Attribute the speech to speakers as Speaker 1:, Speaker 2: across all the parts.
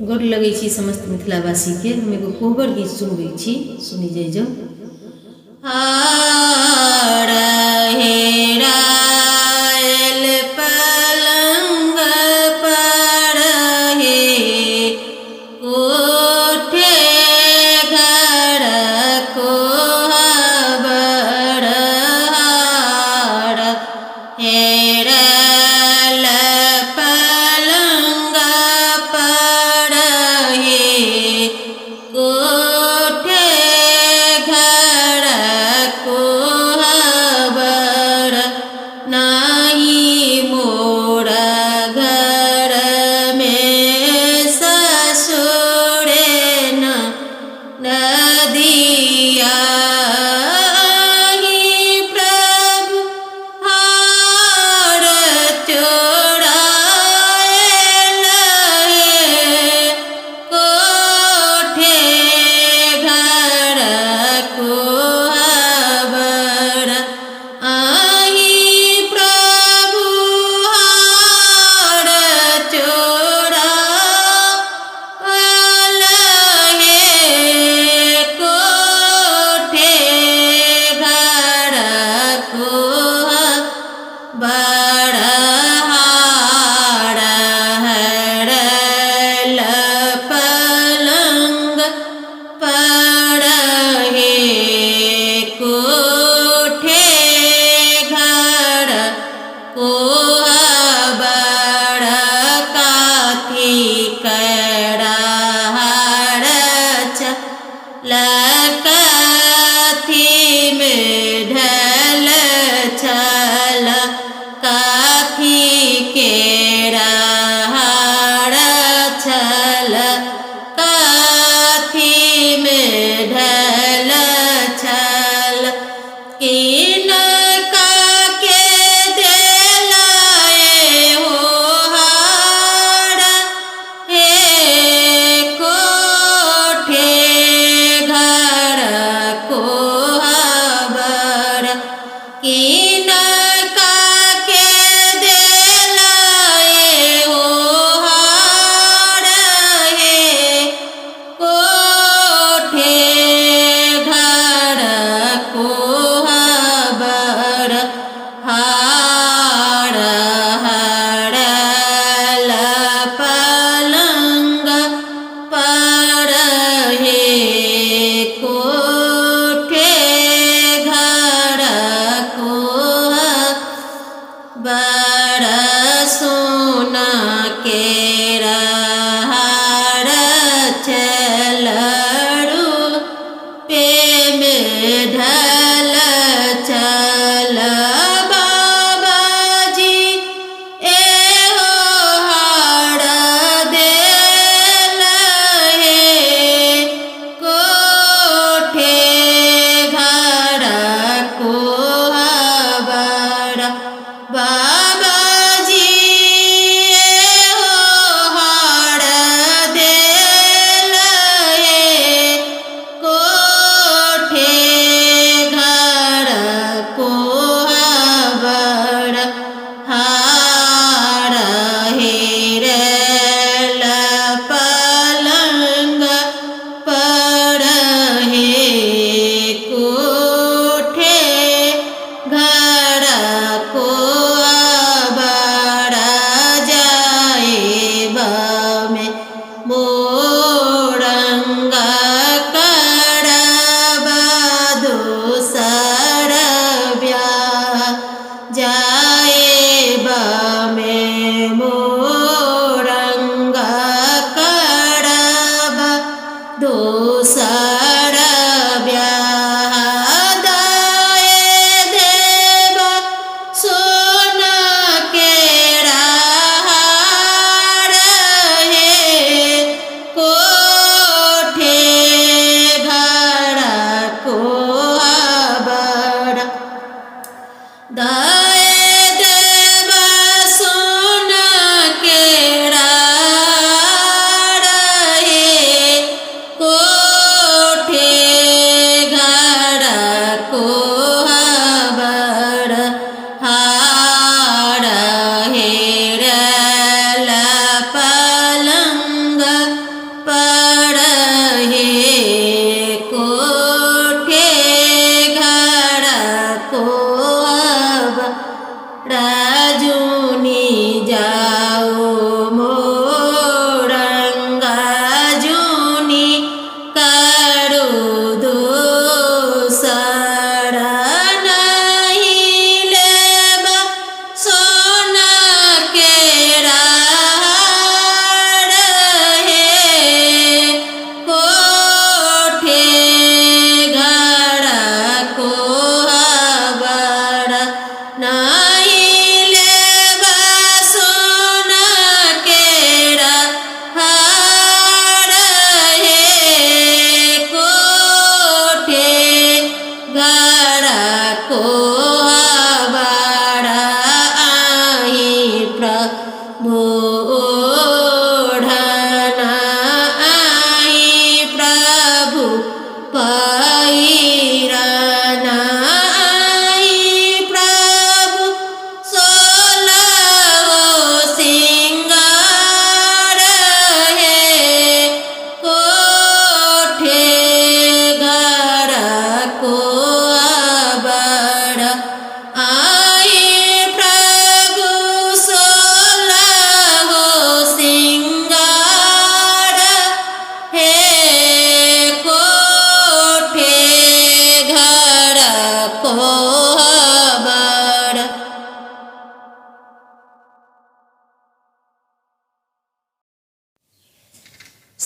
Speaker 1: गोर लगै छी समस्त मिथिलावासी के। हम एगो कोहबर गीत सुनबै छी, सुनी जाइ जाओ। हेरायल पलंग पर हे कोठे घर कोहबर हार। हेरायल पलंग पर हे कोठे घर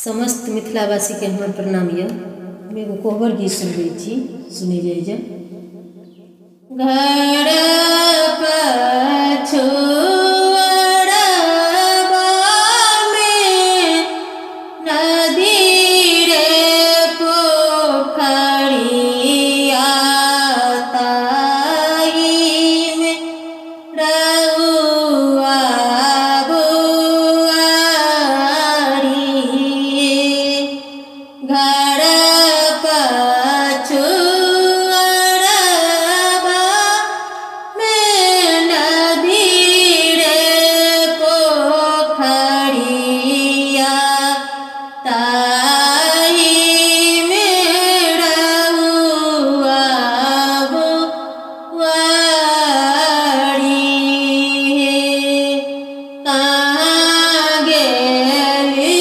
Speaker 1: समस्त मिथिलावासी के हमर प्रणाम यऽ। हम एगो कोहबर गीत सुनबै छी, सुनै जाइ। घर पछुआड़बा में नदी रे पोखरिया ताही में रउआ बुआरी घर पछुआड़बा में नदी रे पोखरिया ताही में रउआ बुआरी कहाँ गेली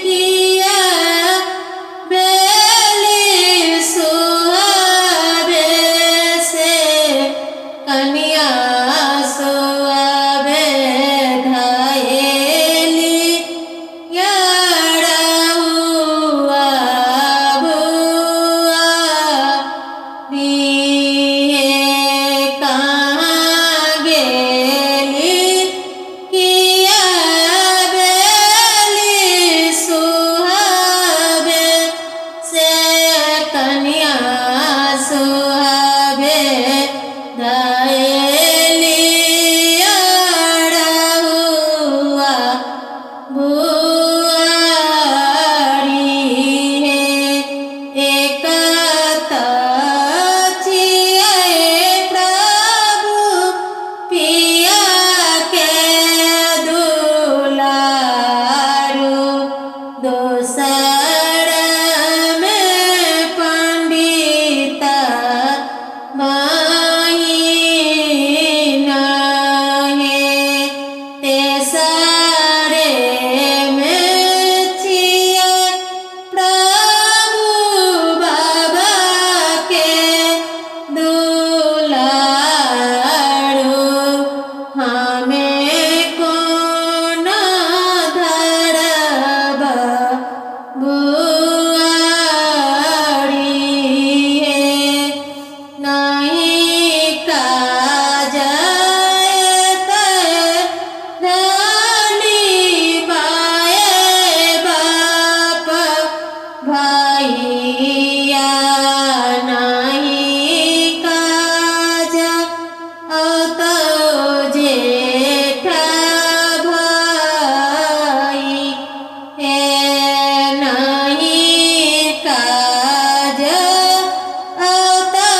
Speaker 1: किया बेली सुहावे से कनिया सुहावे धायली रउआ बुआरी कहाँ गेली किया बेली सुहावे से कनिया सुहावे धायली रउआ बुआरी एक छियै प्रभु पिया के दुलारू दोसर में पंडित बहिना है तेसरे में छियै प्रभु बाबा के दुलारू हमें कोन धरब बुआरी नहीं काज धनी बाए बाप भैया नहीं काज तो जेठ भाई हे नहीं काज तो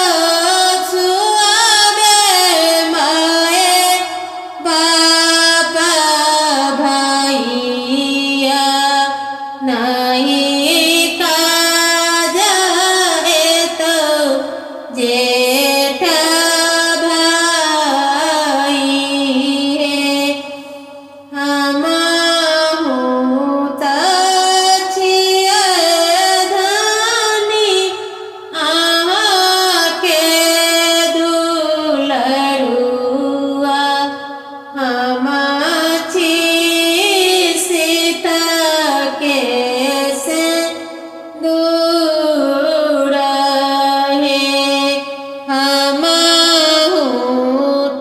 Speaker 1: सुहावे माए बाप भैया नहीं काज तो जेठ भाई हमहु त छियै धनी अहाँ के दुलरुआ हम छी सीता के से दूर है हमहु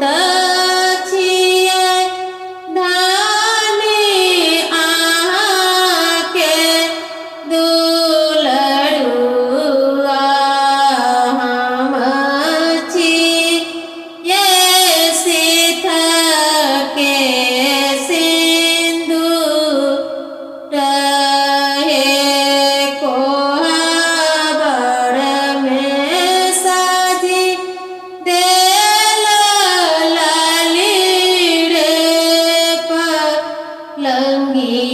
Speaker 1: त छियै धनी अहाँ के दुलरुआ हम छी ये सीता के सिंदूर है कोहबर में साजी देल लाली रे पलंगी